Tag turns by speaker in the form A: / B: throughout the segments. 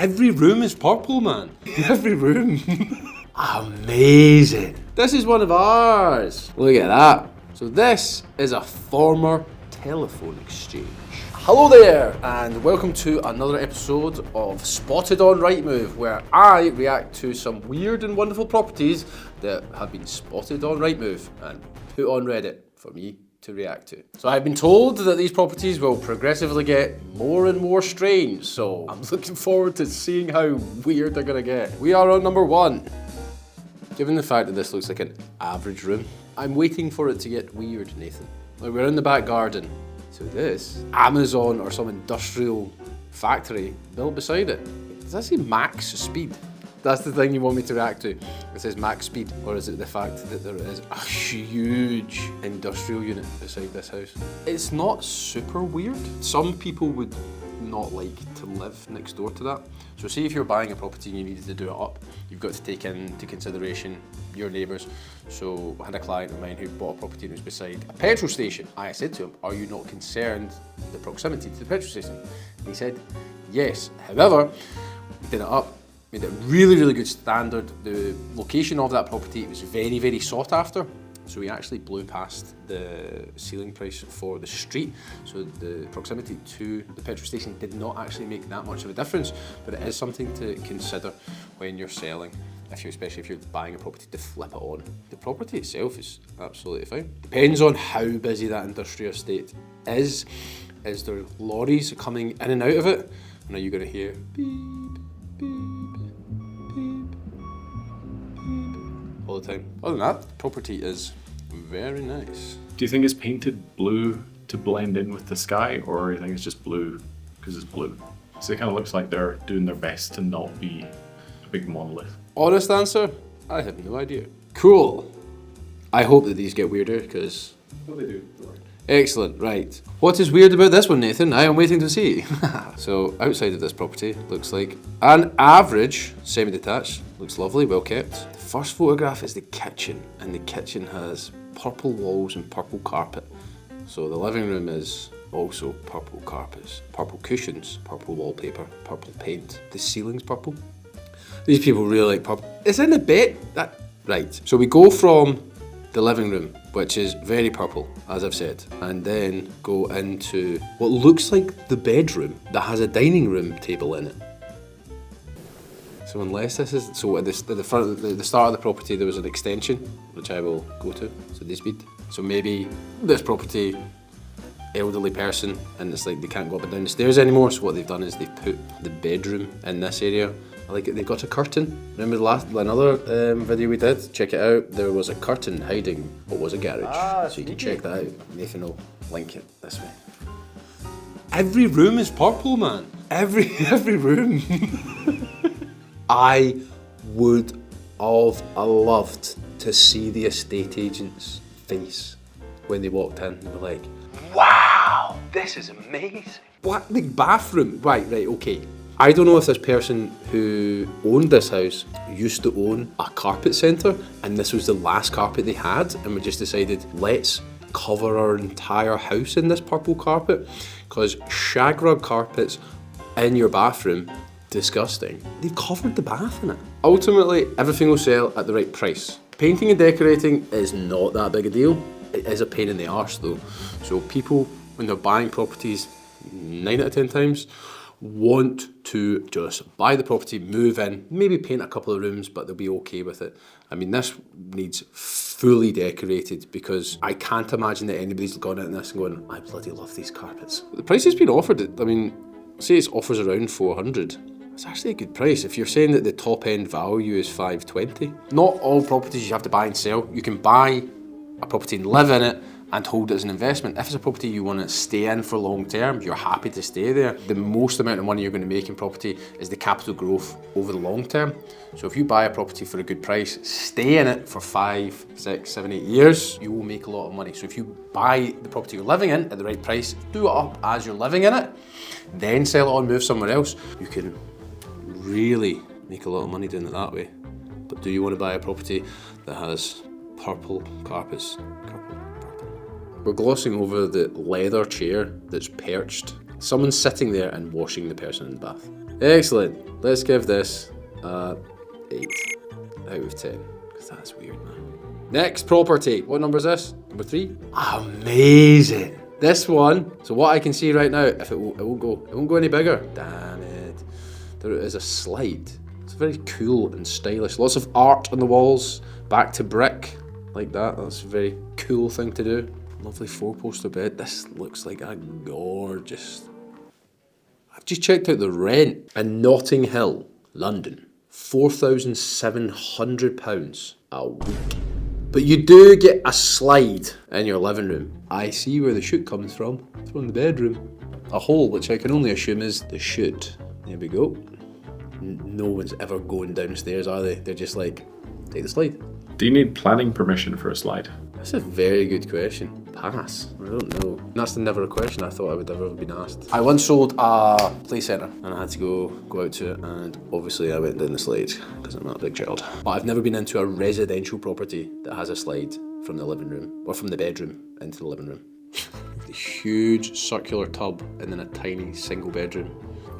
A: Every room is purple, man. Every room. Amazing. This is one of ours. Look at that. So this is a former telephone exchange. Hello there, and welcome to another episode of Spotted on Rightmove, where I react to some weird and wonderful properties that have been spotted on Rightmove and put on Reddit for me to react to. So I've been told that these properties will progressively get more and more strange, so I'm looking forward to seeing how weird they're gonna get. We are on number 1. Given the fact that this looks like an average room, I'm waiting for it to get weird, Nathan. Like, we're in the back garden. So this, Amazon or some industrial factory built beside it. Does that say max speed? That's the thing you want me to react to. It says max speed, or is it the fact that there is a huge industrial unit beside this house? It's not super weird. Some people would not like to live next door to that. So say if you're buying a property and you needed to do it up, you've got to take into consideration your neighbours. So I had a client of mine who bought a property and was beside a petrol station. I said to him, are you not concerned the proximity to the petrol station? And he said, yes. However, we did it up, made it really, really good standard. The location of that property was very, very sought after. So we actually blew past the ceiling price for the street. So the proximity to the petrol station did not actually make that much of a difference, but it is something to consider when you're selling, especially if you're buying a property to flip it on. The property itself is absolutely fine. Depends on how busy that industrial estate is. Is there lorries coming in and out of it? And are you going to hear beep, beep, beep, all the time? Other than that, the property is very nice.
B: Do you think it's painted blue to blend in with the sky, or do you think it's just blue because it's blue? So it kind of looks like they're doing their best to not be a big monolith.
A: Honest answer, I have no idea. Cool. I hope that these get weirder, because...
B: Well, they do.
A: Excellent, right. What is weird about this one, Nathan? I am waiting to see. So, outside of this property, looks like an average semi-detached. Looks lovely, well kept. The first photograph is the kitchen, and the kitchen has purple walls and purple carpet. So the living room is also purple carpets, purple cushions, purple wallpaper, purple paint. The ceiling's purple. These people really like purple. It's in the bed. Right. So we go from the living room, which is very purple, as I've said, and then go into what looks like the bedroom that has a dining room table in it. So unless this is, so at the start of the property there was an extension, which I will go to, so this bit. So maybe this property, elderly person, and it's like they can't go up and down the stairs anymore, so what they've done is they've put the bedroom in this area. I like it, they've got a curtain. Remember another video we did? Check it out. There was a curtain hiding what was a garage. So you can check that out. Nathan will link it this way. Every room is purple, man. Every room. I would have loved to see the estate agent's face when they walked in. They were like, wow, this is amazing. What, the bathroom? Right, okay. I don't know if this person who owned this house used to own a carpet centre and this was the last carpet they had, and we just decided, let's cover our entire house in this purple carpet, because shag rug carpets in your bathroom, disgusting. They've covered the bath in it. Ultimately, everything will sell at the right price. Painting and decorating is not that big a deal. It is a pain in the arse though. So people, when they're buying properties, 9 out of 10 times, want to just buy the property, move in, maybe paint a couple of rooms, but they'll be okay with it. I mean, this needs fully decorated, because I can't imagine that anybody's gone into this and going, I bloody love these carpets. The price has been offered, I mean, say it offers around 400. It's actually a good price. If you're saying that the top end value is 520. Not all properties you have to buy and sell. You can buy a property and live in it and hold it as an investment. If it's a property you want to stay in for long term, you're happy to stay there. The most amount of money you're going to make in property is the capital growth over the long term. So if you buy a property for a good price, stay in it for 5, 6, 7, 8 years, you will make a lot of money. So if you buy the property you're living in at the right price, do it up as you're living in it, then sell it on, move somewhere else, you can really make a lot of money doing it that way. But do you want to buy a property that has purple carpets? We're glossing over the leather chair that's perched. Someone's sitting there and washing the person in the bath. Excellent. Let's give this 8 out of 10. Because that's weird, man. Next property. What number is this? Number 3? Amazing. This one. So what I can see right now, if it won't go any bigger. Damn it. There is a slide. It's very cool and stylish. Lots of art on the walls. Back to brick. Like that. That's a very cool thing to do. Lovely 4-poster bed. This looks like a gorgeous. I've just checked out the rent in Notting Hill, London. £4,700 a week. But you do get a slide in your living room. I see where the chute comes from. It's from the bedroom. A hole, which I can only assume is the chute. There we go. No one's ever going downstairs, are they? They're just like, take the slide.
B: Do you need planning permission for a slide?
A: That's a very good question. Pass. I don't know. That's never a question I thought I would ever have been asked. I once sold a play centre and I had to go out to it, and obviously I went down the slide because I'm not a big child. But I've never been into a residential property that has a slide from the living room or from the bedroom into the living room. The huge circular tub and then a tiny single bedroom.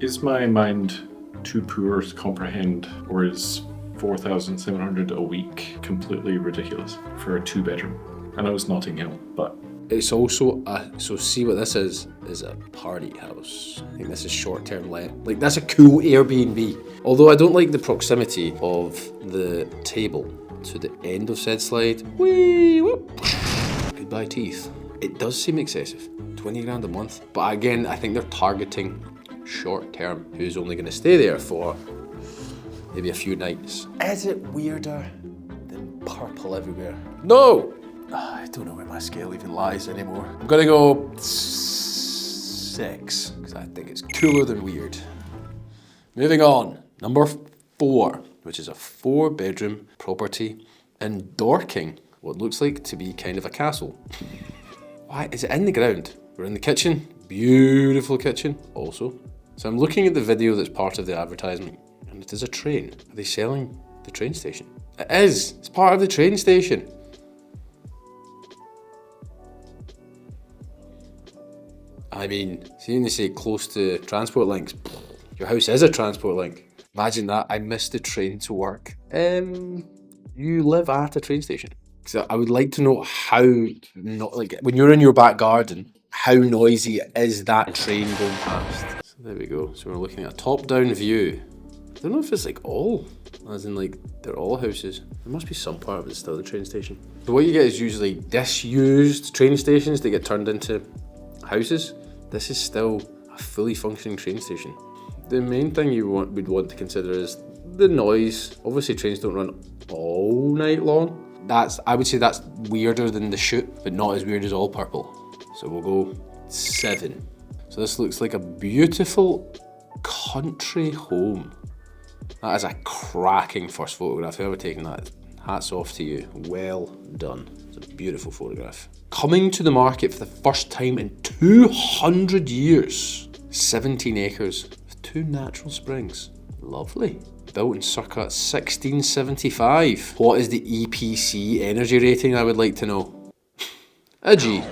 B: Is my mind too poor to comprehend, or is 4,700 a week completely ridiculous for a 2-bedroom? I know it's Notting Hill, but
A: it's also so see what this is a party house. I think this is short-term let. Like, that's a cool Airbnb. Although I don't like the proximity of the table to the end of said slide. Whee, whoop. Goodbye teeth. It does seem excessive. 20 grand a month. But again, I think they're targeting short-term, who's only going to stay there for maybe a few nights. Is it weirder than purple everywhere? No! I don't know where my scale even lies anymore. I'm gonna go 6, because I think it's cooler than weird. Moving on, number 4, which is a 4-bedroom property in Dorking, what looks like to be kind of a castle. Why is it in the ground? We're in the kitchen, beautiful kitchen also. So I'm looking at the video that's part of the advertisement, and it is a train. Are they selling the train station? It is, it's part of the train station. I mean, seeing they say close to transport links, your house is a transport link. Imagine that, I missed the train to work. You live at a train station. So I would like to know how, not like when you're in your back garden, how noisy is that train going past? So there we go, so we're looking at a top-down view. I don't know if it's like all, as in like they're all houses. There must be some part of it still the train station. So what you get is usually disused train stations that get turned into houses. This is still a fully functioning train station. The main thing you would want to consider is the noise. Obviously trains don't run all night long. I would say that's weirder than the chute, but not as weird as all purple. So we'll go 7. So this looks like a beautiful country home. That is a cracking first photograph. Whoever taken that, hats off to you. Well done. It's a beautiful photograph. Coming to the market for the first time in 200 years. 17 acres with 2 natural springs. Lovely. Built in circa 1675. What is the EPC energy rating, I would like to know? A G.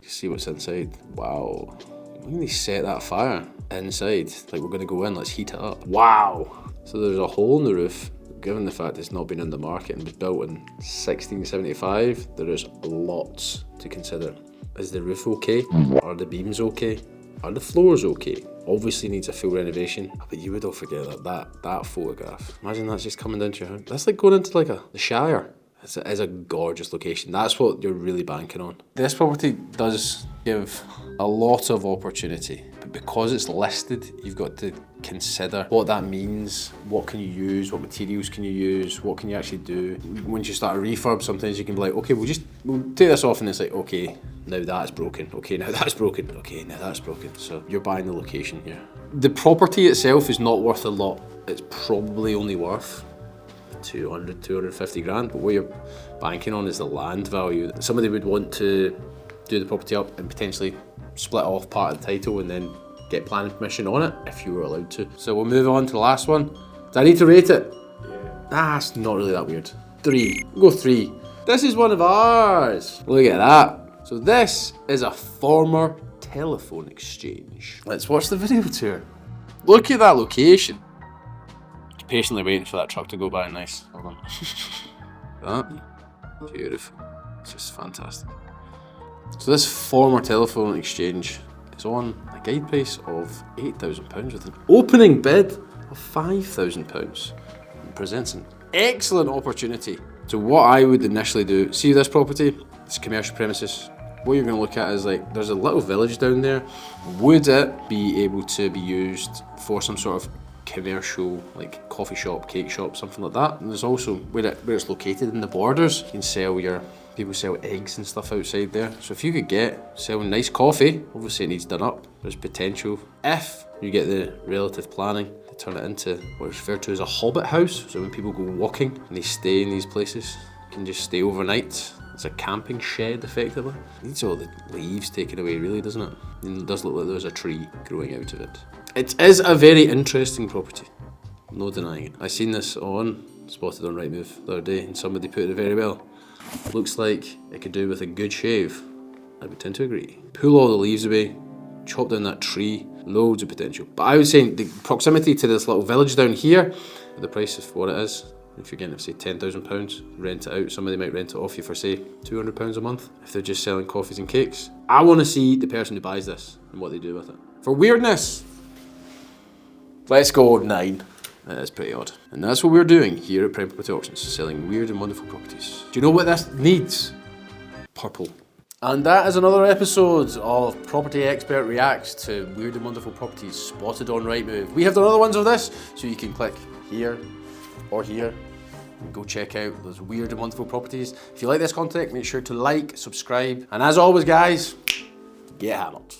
A: See what's inside. Wow. When they set that fire inside, like we're gonna go in, let's heat it up. Wow. So there's a hole in the roof. Given the fact it's not been in the market and was built in 1675, there is lots to consider. Is the roof okay? Are the beams okay? Are the floors okay? Obviously needs a full renovation, but you would all forget that photograph. Imagine that's just coming down to your house. That's like going into like the Shire. It's a gorgeous location. That's what you're really banking on. This property does give a lot of opportunity, but because it's listed, you've got to consider what that means. What can you use? What materials can you use? What can you actually do? Once you start a refurb, sometimes you can be like, okay, we'll take this off, and it's like, okay, now that's broken. Okay, now that's broken. Okay, now that's broken. So you're buying the location here. The property itself is not worth a lot. It's probably only worth 200, 250 grand, but what you're banking on is the land value. Somebody would want to do the property up and potentially split off part of the title and then get planning permission on it if you were allowed to. So we'll move on to the last one. Do I need to rate it? Yeah. That's not really that weird. 3. We'll go 3. This is one of ours. Look at that. So this is a former telephone exchange. Let's watch the video tour. Look at that location. patiently waiting for that truck to go by. Nice. Hold on. That. Beautiful. It's just fantastic. So this former telephone exchange is on a guide price of £8,000 with an opening bid of £5,000. It presents an excellent opportunity. So what I would initially do, see this property, it's commercial premises. What you're going to look at is like, there's a little village down there. Would it be able to be used for some sort of commercial, like coffee shop, cake shop, something like that? And there's also, where it's located in the borders, you can sell people sell eggs and stuff outside there. So if you could sell nice coffee, obviously it needs done up, there's potential. If you get the relative planning to turn it into what is referred to as a hobbit house, so when people go walking and they stay in these places, you can just stay overnight. It's a camping shed, effectively. It needs all the leaves taken away, really, doesn't it? And it does look like there's a tree growing out of it. It is a very interesting property, no denying it. I seen this on Spotted on Rightmove the other day, and somebody put it very well. Looks like it could do with a good shave. I would tend to agree. Pull all the leaves away, chop down that tree, loads of potential. But I would say the proximity to this little village down here, the price of what it is, if you're getting, say, £10,000, rent it out, somebody might rent it off you for, say, £200 a month, if they're just selling coffees and cakes. I want to see the person who buys this and what they do with it. For weirdness, let's go 9. That is pretty odd. And that's what we're doing here at Prime Property Auctions, selling weird and wonderful properties. Do you know what this needs? Purple. And that is another episode of Property Expert Reacts to Weird and Wonderful Properties spotted on Rightmove. We have done other ones of this, so you can click here or here and go check out those weird and wonderful properties. If you like this content, make sure to like, subscribe, and as always, guys, get hammered.